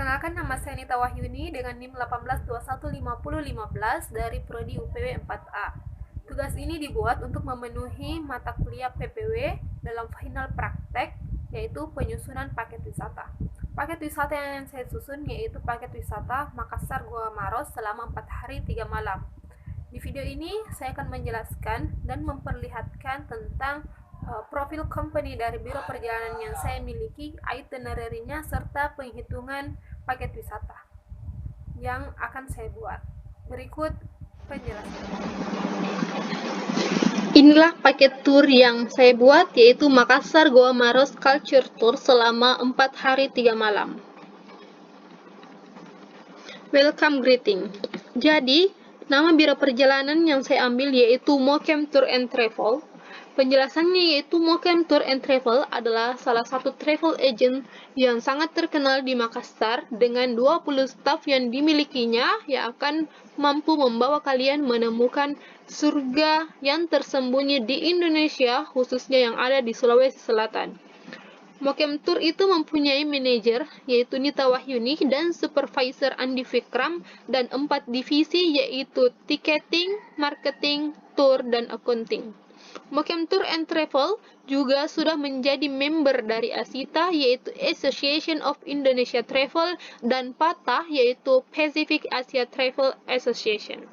Perkenalkan, nama saya Nita Wahyuni dengan NIM 18215015 dari Prodi UPW 4A. Tugas ini dibuat untuk memenuhi mata kuliah PPW dalam final praktek, yaitu penyusunan paket wisata. Paket wisata yang saya susun yaitu paket wisata Makassar Goa Maros selama 4 hari 3 malam. Di video ini saya akan menjelaskan dan memperlihatkan tentang profil company dari biro perjalanan yang saya miliki, itinerary-nya, serta penghitungan paket wisata yang akan saya buat. Berikut penjelasan. Inilah paket tour yang saya buat, yaitu Makassar Goa Maros Culture Tour selama 4 hari 3 malam. Welcome greeting. Jadi, nama biro perjalanan yang saya ambil yaitu Mokem Tour and Travel. Penjelasannya yaitu Mokem Tour and Travel adalah salah satu travel agent yang sangat terkenal di Makassar dengan 20 staf yang dimilikinya yang akan mampu membawa kalian menemukan surga yang tersembunyi di Indonesia, khususnya yang ada di Sulawesi Selatan. Mokem Tour itu mempunyai manajer, yaitu Nita Wahyuni, dan supervisor Andi Fikram, dan 4 divisi, yaitu ticketing, marketing, tour, dan accounting. Mokem Tour and Travel juga sudah menjadi member dari ASITA, yaitu Association of Indonesia Travel, dan PATA, yaitu Pacific Asia Travel Association.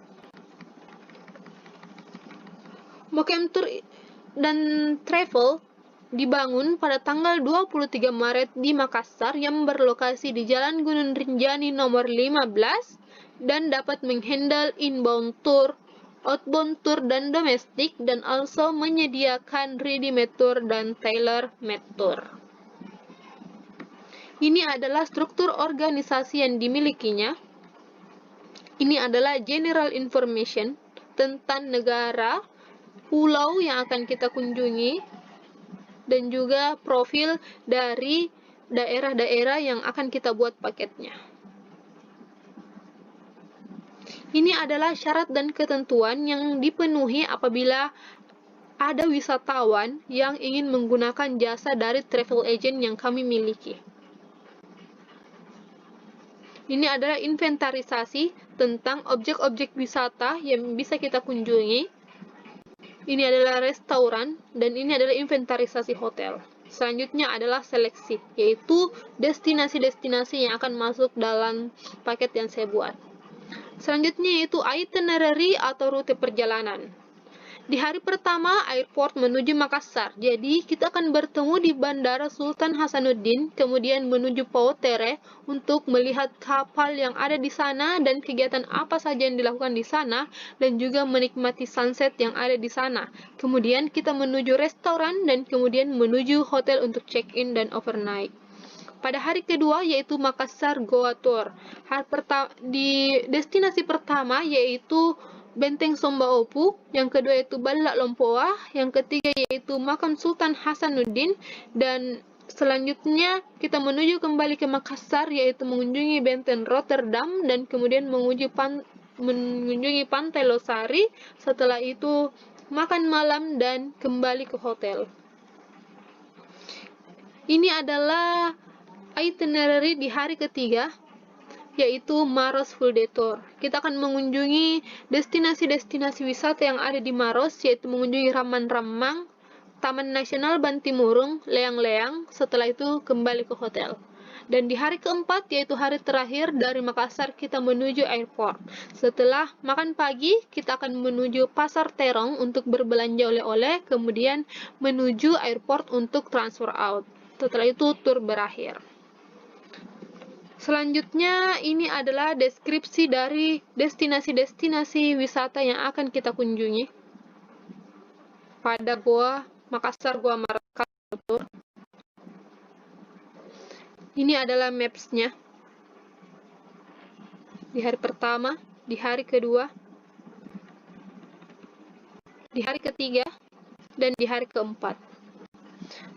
Mokem Tour dan Travel dibangun pada tanggal 23 Maret di Makassar yang berlokasi di Jalan Gunung Rinjani nomor 15 dan dapat menghandle inbound tour, outbound tour, dan domestik, dan also menyediakan ready-made tour dan tailor-made tour. Ini adalah struktur organisasi yang dimilikinya. Ini adalah general information tentang negara, pulau yang akan kita kunjungi, dan juga profil dari daerah-daerah yang akan kita buat paketnya. Ini adalah syarat dan ketentuan yang dipenuhi apabila ada wisatawan yang ingin menggunakan jasa dari travel agent yang kami miliki. Ini adalah inventarisasi tentang objek-objek wisata yang bisa kita kunjungi. Ini adalah restoran, dan ini adalah inventarisasi hotel. Selanjutnya adalah seleksi, yaitu destinasi-destinasi yang akan masuk dalam paket yang saya buat. Selanjutnya yaitu itinerary atau rute perjalanan. Di hari pertama, airport menuju Makassar. Jadi, kita akan bertemu di Bandara Sultan Hasanuddin, kemudian menuju Pautere untuk melihat kapal yang ada di sana dan kegiatan apa saja yang dilakukan di sana, dan juga menikmati sunset yang ada di sana. Kemudian kita menuju restoran dan kemudian menuju hotel untuk check-in dan overnight. Pada hari kedua yaitu Makassar Goa Tour. Di destinasi pertama yaitu Benteng Somba Opu, yang kedua yaitu Balak Lompoa, yang ketiga yaitu Makam Sultan Hasanuddin, dan selanjutnya kita menuju kembali ke Makassar yaitu mengunjungi Benteng Rotterdam dan kemudian mengunjungi Pantai Losari. Setelah itu makan malam dan kembali ke hotel. Ini adalah itinerary di hari ketiga, yaitu Maros Full Day Tour. Kita akan mengunjungi destinasi-destinasi wisata yang ada di Maros, yaitu mengunjungi Ramang-Ramang, Taman Nasional Bantimurung, Leang-Leang, setelah itu kembali ke hotel. Dan di hari keempat, yaitu hari terakhir dari Makassar, kita menuju airport. Setelah makan pagi, kita akan menuju Pasar Terong untuk berbelanja oleh-oleh, kemudian menuju airport untuk transfer out. Setelah itu tur berakhir. Selanjutnya, ini adalah deskripsi dari destinasi-destinasi wisata yang akan kita kunjungi pada Makassar Goa Maros Culture Tour. Ini adalah maps-nya. Di hari pertama, di hari kedua, di hari ketiga, dan di hari keempat.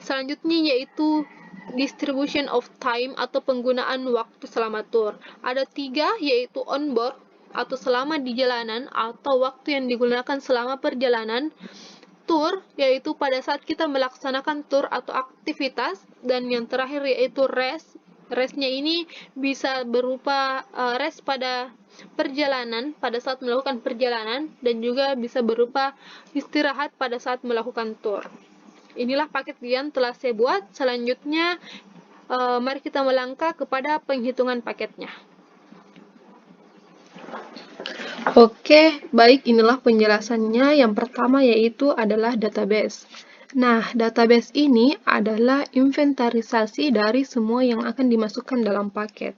Selanjutnya yaitu distribution of time atau penggunaan waktu selama tour. Ada 3, yaitu on board atau selama di jalanan, atau waktu yang digunakan selama perjalanan. Tour yaitu pada saat kita melaksanakan tour atau aktivitas, dan yang terakhir yaitu rest Restnya ini bisa berupa rest pada perjalanan, pada saat melakukan perjalanan, dan juga bisa berupa istirahat pada saat melakukan tour. Inilah paket yang telah saya buat. Selanjutnya, mari kita melangkah kepada penghitungan paketnya. Oke, baik, inilah penjelasannya. Yang pertama yaitu adalah database. Nah, database ini adalah inventarisasi dari semua yang akan dimasukkan dalam paket.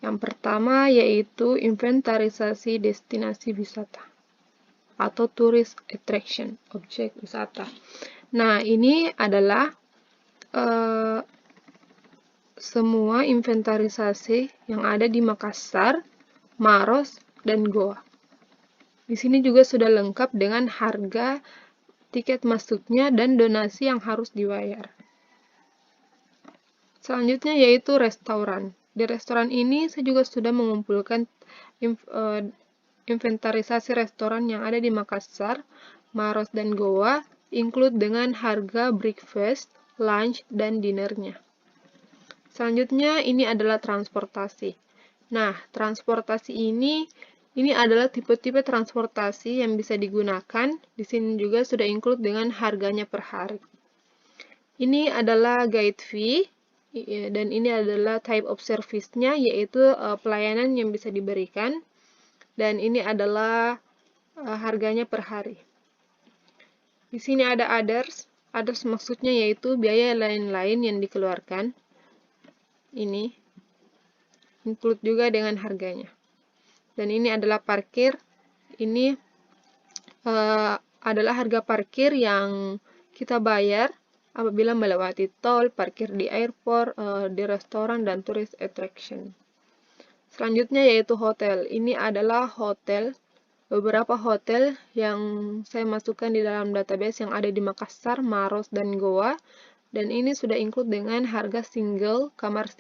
Yang pertama yaitu inventarisasi destinasi wisata atau tourist attraction, objek wisata. Nah, ini adalah semua inventarisasi yang ada di Makassar, Maros, dan Goa. Di sini juga sudah lengkap dengan harga tiket masuknya dan donasi yang harus dibayar. Selanjutnya yaitu restoran. Di restoran ini saya juga sudah mengumpulkan inventarisasi restoran yang ada di Makassar, Maros, dan Goa, include dengan harga breakfast, lunch, dan dinnernya. Selanjutnya ini adalah transportasi. Nah, transportasi ini adalah tipe-tipe transportasi yang bisa digunakan. Di sini juga sudah include dengan harganya per hari. Ini adalah guide fee, dan ini adalah type of service-nya, yaitu pelayanan yang bisa diberikan. Dan ini adalah harganya per hari. Di sini ada others. Others maksudnya yaitu biaya lain-lain yang dikeluarkan. Ini include juga dengan harganya. Dan ini adalah parkir. Ini adalah harga parkir yang kita bayar apabila melewati tol, parkir di airport, di restoran, dan tourist attraction. Selanjutnya yaitu hotel. Ini adalah hotel, beberapa hotel yang saya masukkan di dalam database yang ada di Makassar, Maros, dan Goa. Dan ini sudah include dengan harga single, kamar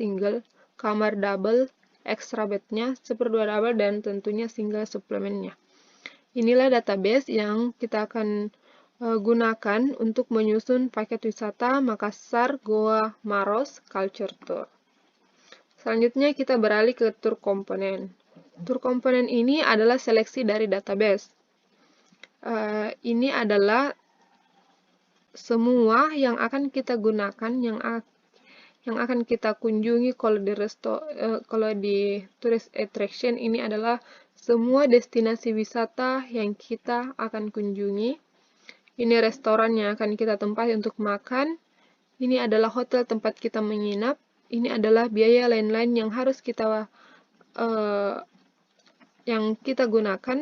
double, extra bednya, seperdua double, dan tentunya single suplemennya. Inilah database yang kita akan gunakan untuk menyusun paket wisata Makassar, Goa, Maros, Culture Tour. Selanjutnya kita beralih ke tour komponen. Tour komponen ini adalah seleksi dari database. Ini adalah semua yang akan kita gunakan, yang akan kita kunjungi kalau di tourist attraction. Ini adalah semua destinasi wisata yang kita akan kunjungi. Ini restoran yang akan kita tempati untuk makan. Ini adalah hotel tempat kita menginap. Ini adalah biaya lain-lain yang harus kita gunakan.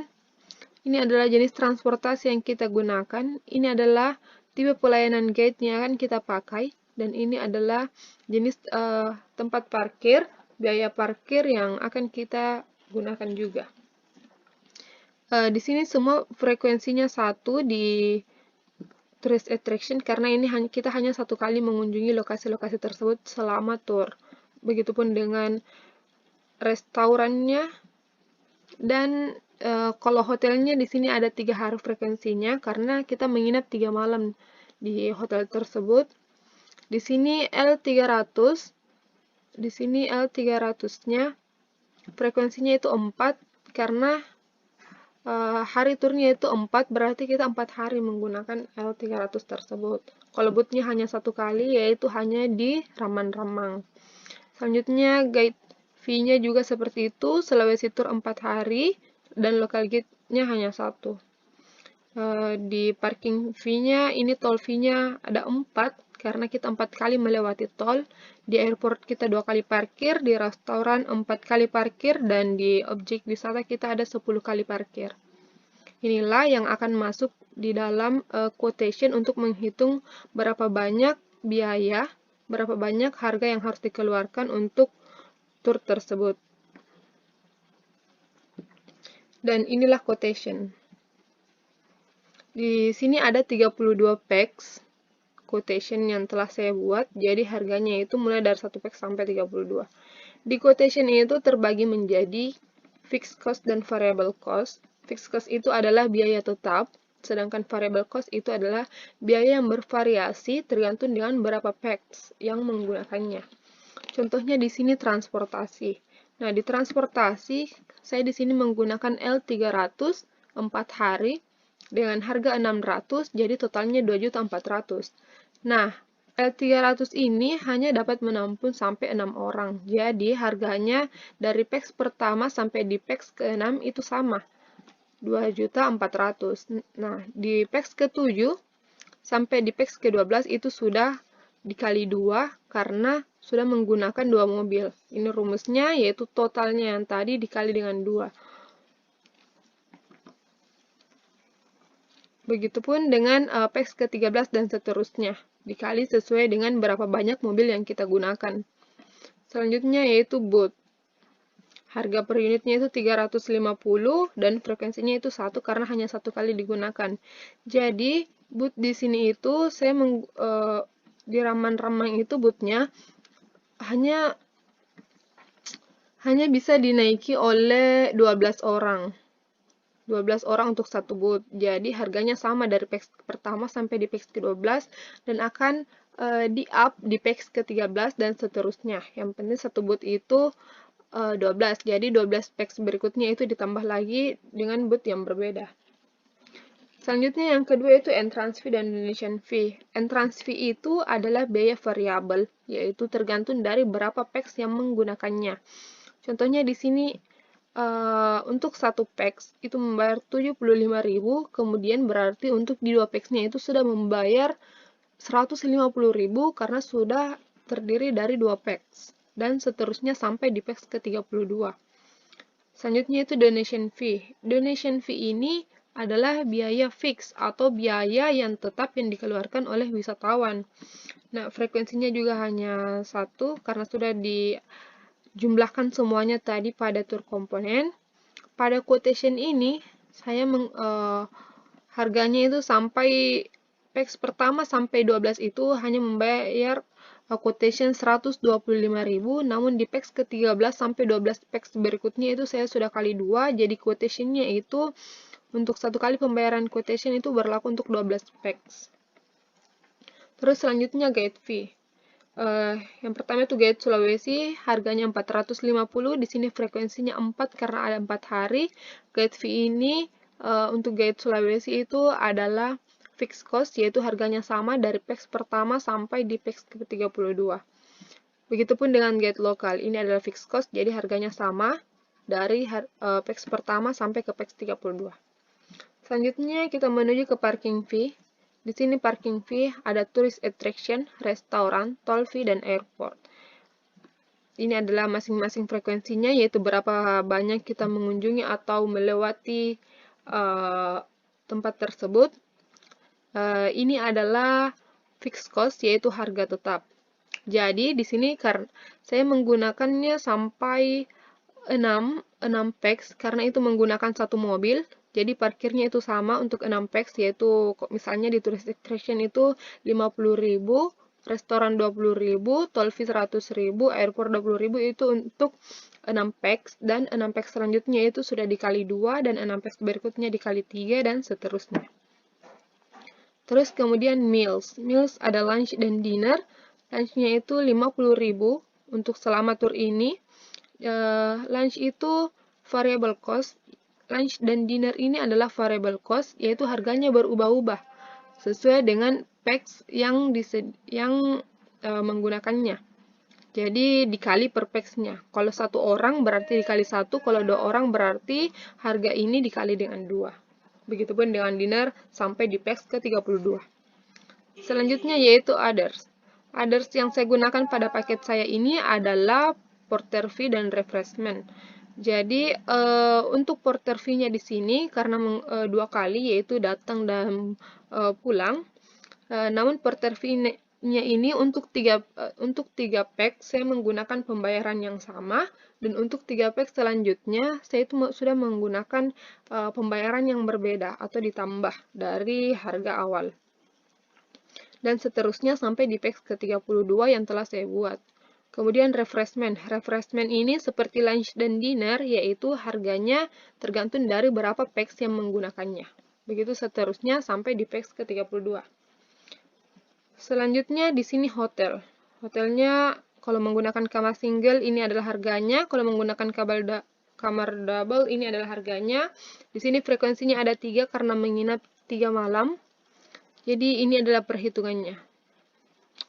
Ini adalah jenis transportasi yang kita gunakan. Ini adalah tipe pelayanan guide yang akan kita pakai. Dan ini adalah jenis tempat parkir, biaya parkir yang akan kita gunakan juga. Di sini semua frekuensinya satu di tourist attraction, karena ini kita hanya satu kali mengunjungi lokasi-lokasi tersebut selama tour. Begitupun dengan restorannya. Dan kalau hotelnya di sini ada 3 hari frekuensinya, karena kita menginap 3 malam di hotel tersebut. Di sini L300, di sini L300-nya frekuensinya itu 4, karena hari turnya itu 4, berarti kita 4 hari menggunakan L300 tersebut. Kalau bootnya hanya satu kali, yaitu hanya di Ramang-Ramang. Selanjutnya guide fee-nya juga seperti itu, Sulawesi Tour 4 hari, dan local guide-nya hanya 1. Di parking fee-nya, ini tol fee-nya ada 4, karena kita 4 kali melewati tol. Di airport kita 2 kali parkir, di restoran 4 kali parkir, dan di objek wisata kita ada 10 kali parkir. Inilah yang akan masuk di dalam quotation untuk menghitung berapa banyak biaya, berapa banyak harga yang harus dikeluarkan untuk tour tersebut. Dan inilah quotation. Di sini ada 32 packs quotation yang telah saya buat, jadi harganya itu mulai dari 1 pack sampai 32. Di quotation itu terbagi menjadi fixed cost dan variable cost. Fixed cost itu adalah biaya tetap, sedangkan variable cost itu adalah biaya yang bervariasi tergantung dengan berapa packs yang menggunakannya. Contohnya di sini transportasi. Nah, di transportasi saya di sini menggunakan L300 4 hari dengan harga 600, jadi totalnya 2.400.000. Nah, L300 ini hanya dapat menampung sampai 6 orang. Jadi, harganya dari PEX pertama sampai di PEX ke-6 itu sama, 2.400.000. Nah, di PEX ke-7 sampai di PEX ke-12 itu sudah dikali 2 karena sudah menggunakan 2 mobil. Ini rumusnya, yaitu totalnya yang tadi dikali dengan 2. Begitupun dengan PEX ke-13 dan seterusnya, dikali sesuai dengan berapa banyak mobil yang kita gunakan. Selanjutnya yaitu booth. Harga per unitnya itu 350 dan frekuensinya itu 1 karena hanya 1 kali digunakan. Jadi, booth di sini itu saya di Raman-Ramang itu boothnya hanya bisa dinaiki oleh 12 orang. 12 orang untuk satu booth. Jadi harganya sama dari PEX pertama sampai di PEX ke-12 dan akan di-up di PEX ke-13 dan seterusnya. Yang penting satu booth itu 12. Jadi 12 PEX berikutnya itu ditambah lagi dengan booth yang berbeda. Selanjutnya yang kedua itu entrance fee dan donation fee. Entrance fee itu adalah biaya variabel, yaitu tergantung dari berapa PEX yang menggunakannya. Contohnya di sini untuk satu PEX itu membayar 75.000, kemudian berarti untuk di dua PEX-nya itu sudah membayar 150.000 karena sudah terdiri dari dua PEX, dan seterusnya sampai di PEX ke-32. Selanjutnya itu donation fee. Donation fee ini adalah biaya fix atau biaya yang tetap yang dikeluarkan oleh wisatawan. Nah, frekuensinya juga hanya 1 karena sudah dijumlahkan semuanya tadi pada tour komponen. Pada quotation ini, saya harganya itu sampai PEX pertama sampai 12 itu hanya membayar quotation 125.000, namun di PEX ke-13 sampai 12 PEX berikutnya itu saya sudah kali 2, jadi quotationnya itu untuk satu kali pembayaran quotation itu berlaku untuk 12 PEX. Terus selanjutnya guide fee. Yang pertama itu guide Sulawesi, harganya 450, di sini frekuensinya 4 karena ada 4 hari. Guide fee ini untuk guide Sulawesi itu adalah fixed cost, yaitu harganya sama dari PEX pertama sampai di PEX ke-32. Begitupun dengan guide lokal, ini adalah fixed cost, jadi harganya sama dari PEX pertama sampai ke PEX 32. Selanjutnya kita menuju ke parking fee. Di sini parking fee ada tourist attraction, restoran, toll fee, dan airport. Ini adalah masing-masing frekuensinya, yaitu berapa banyak kita mengunjungi atau melewati tempat tersebut. Ini adalah fixed cost, yaitu harga tetap. Jadi di sini saya menggunakannya sampai 6 PEX karena itu menggunakan satu mobil. Jadi parkirnya itu sama untuk 6 PEX, yaitu misalnya di tourist attraction itu 50.000, restoran 20.000, toll fee 100.000, airport 20.000, itu untuk 6 PEX, dan 6 PEX selanjutnya itu sudah dikali 2, dan 6 PEX berikutnya dikali 3, dan seterusnya. Terus kemudian meals. Meals ada lunch dan dinner. Lunchnya itu 50.000 untuk selama tour ini. Lunch itu variable cost. Lunch dan dinner ini adalah variable cost, yaitu harganya berubah-ubah sesuai dengan PEX yang menggunakannya. Jadi dikali per PEX-nya. Kalau satu orang berarti dikali 1, kalau 2 orang berarti harga ini dikali dengan 2. Begitupun dengan dinner sampai di PEX ke-32. Selanjutnya yaitu others. Others yang saya gunakan pada paket saya ini adalah porter fee dan refreshment. Jadi untuk porter fee-nya di sini karena 2 kali, yaitu datang dan pulang. Namun porter fee-nya ini untuk 3 PEX saya menggunakan pembayaran yang sama, dan untuk 3 PEX selanjutnya saya itu sudah menggunakan pembayaran yang berbeda atau ditambah dari harga awal. Dan seterusnya sampai di PEX ke-32 yang telah saya buat. Kemudian refreshment. Refreshment ini seperti lunch dan dinner, yaitu harganya tergantung dari berapa PEX yang menggunakannya. Begitu seterusnya sampai di PEX ke-32. Selanjutnya di sini hotel. Hotelnya Kalau menggunakan kamar single ini adalah harganya, kalau menggunakan kamar double ini adalah harganya. Di sini frekuensinya ada 3 karena menginap 3 malam. Jadi ini adalah perhitungannya.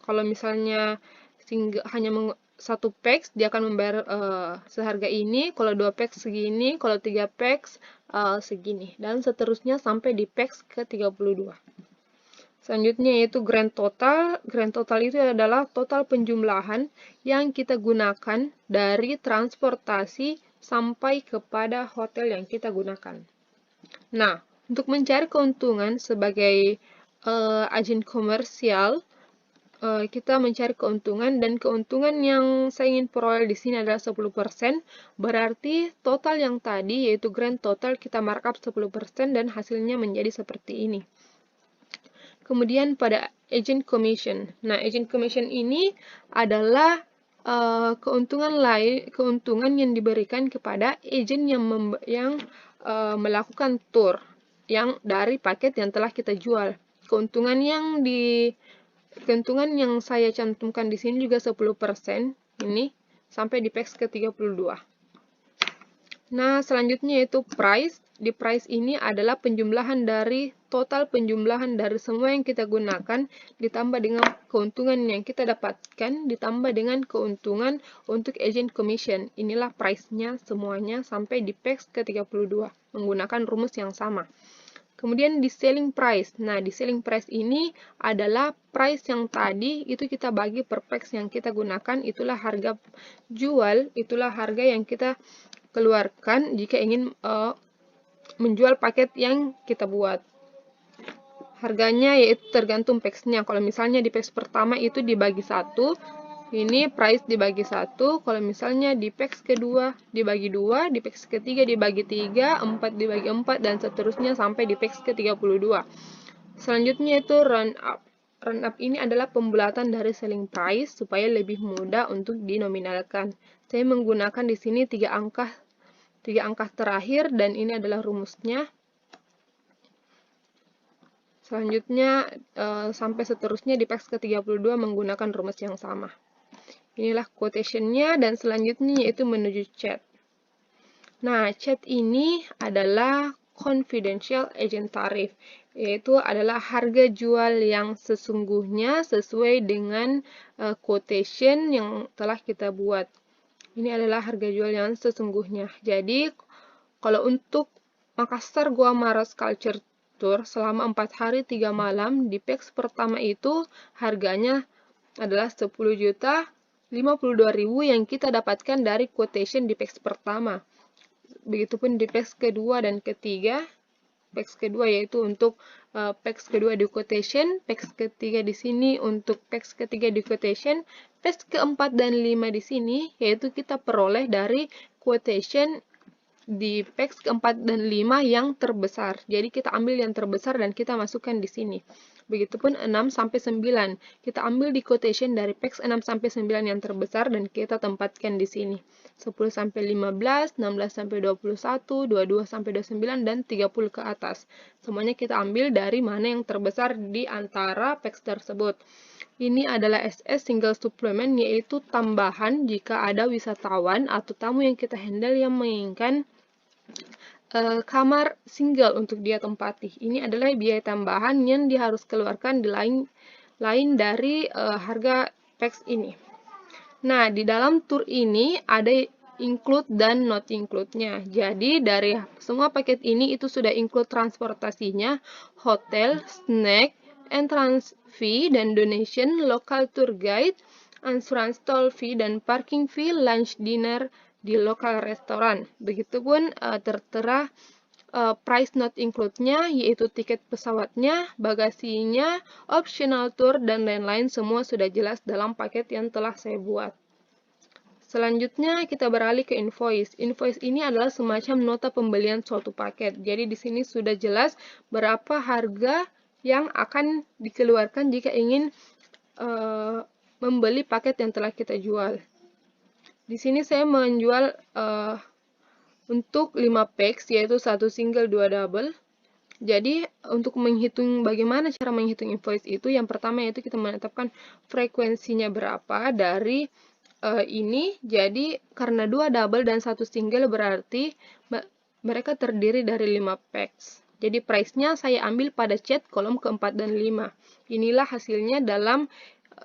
Kalau misalnya hanya satu packs, dia akan membayar seharga ini. Kalau 2 packs segini, kalau 3 packs segini. Dan seterusnya sampai di packs ke 32. Selanjutnya yaitu grand total. Grand total itu adalah total penjumlahan yang kita gunakan dari transportasi sampai kepada hotel yang kita gunakan. Nah, untuk mencari keuntungan sebagai agen komersial, kita mencari keuntungan, dan keuntungan yang saya ingin peroleh di sini adalah 10%, berarti total yang tadi yaitu grand total kita markup 10% dan hasilnya menjadi seperti ini. Kemudian pada agent commission. Nah, agent commission ini adalah keuntungan yang diberikan kepada agent yang melakukan tour yang dari paket yang telah kita jual. Keuntungan yang saya cantumkan di sini juga 10% ini sampai di packs ke 32. Nah, selanjutnya yaitu price. Di price ini adalah penjumlahan dari total penjumlahan dari semua yang kita gunakan ditambah dengan keuntungan yang kita dapatkan ditambah dengan keuntungan untuk agent commission. Inilah price-nya semuanya sampai di packs ke 32 menggunakan rumus yang sama. Kemudian di selling price. Nah, di selling price ini adalah price yang tadi itu kita bagi per packs yang kita gunakan, itulah harga jual, itulah harga yang kita keluarkan jika ingin menjual paket yang kita buat. Harganya yaitu tergantung packs-nya. Kalau misalnya di packs pertama itu dibagi 1, ini price dibagi 1. Kalau misalnya di packs kedua dibagi 2, di packs ketiga dibagi 3, 4 dibagi 4, dan seterusnya sampai di packs ke 32. Selanjutnya itu run up. Run up ini adalah pembulatan dari selling price supaya lebih mudah untuk dinominalkan. Saya menggunakan di sini 3 angka terakhir, dan ini adalah rumusnya. Selanjutnya sampai seterusnya di packs ke 32 menggunakan rumus yang sama. Inilah quotation-nya, dan selanjutnya yaitu menuju chat. Nah, chat ini adalah confidential agent tariff, yaitu adalah harga jual yang sesungguhnya sesuai dengan quotation yang telah kita buat. Ini adalah harga jual yang sesungguhnya. Jadi, kalau untuk Makassar Gua Maras Culture Tour selama 4 hari 3 malam, di packs pertama itu harganya adalah 10.052.000 yang kita dapatkan dari quotation di packs pertama. Begitupun di packs kedua dan ketiga. Packs kedua yaitu untuk packs kedua di quotation, packs ketiga di sini untuk packs ketiga di quotation, packs keempat dan 5 di sini yaitu kita peroleh dari quotation di packs keempat dan 5 yang terbesar. Jadi kita ambil yang terbesar dan kita masukkan di sini. Begitupun 6 sampai 9. Kita ambil di quotation dari packs 6 sampai 9 yang terbesar dan kita tempatkan di sini. 10 sampai 15, 16 sampai 21, 22 sampai 29, dan 30 ke atas. Semuanya kita ambil dari mana yang terbesar di antara packs tersebut. Ini adalah SS single supplement, yaitu tambahan jika ada wisatawan atau tamu yang kita handle yang menginginkan kamar single untuk dia tempati. Ini adalah biaya tambahan yang dia harus keluarkan di lain dari harga packs ini. Nah, di dalam tour ini ada include dan not include-nya. Jadi, dari semua paket ini itu sudah include transportasinya, hotel, snack, entrance fee dan donation, local tour guide, asuransi toll fee dan parking fee, lunch dinner di lokal restoran. Begitupun tertera price not include-nya, yaitu tiket pesawatnya, bagasinya, optional tour, dan lain-lain, semua sudah jelas dalam paket yang telah saya buat. Selanjutnya kita beralih ke invoice. Invoice ini adalah semacam nota pembelian suatu paket. Jadi di sini sudah jelas berapa harga yang akan dikeluarkan jika ingin membeli paket yang telah kita jual. Di sini saya menjual untuk 5 packs, yaitu 1 single, 2 double. Jadi, untuk menghitung bagaimana cara menghitung invoice itu, yang pertama yaitu kita menetapkan frekuensinya berapa dari ini jadi karena 2 double dan 1 single berarti mereka terdiri dari 5 packs. Jadi price-nya saya ambil pada chat kolom keempat dan 5. Inilah hasilnya dalam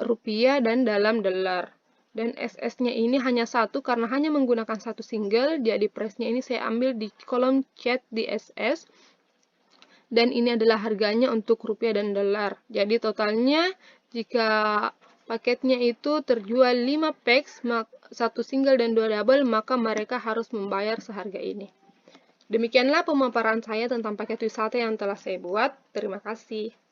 rupiah dan dalam dolar. Dan SS-nya ini hanya 1 karena hanya menggunakan 1 single, jadi price-nya ini saya ambil di kolom chat di SS. Dan ini adalah harganya untuk rupiah dan dolar. Jadi totalnya jika paketnya itu terjual 5 packs, 1 single dan 2 double, maka mereka harus membayar seharga ini. Demikianlah pemaparan saya tentang paket wisata yang telah saya buat. Terima kasih.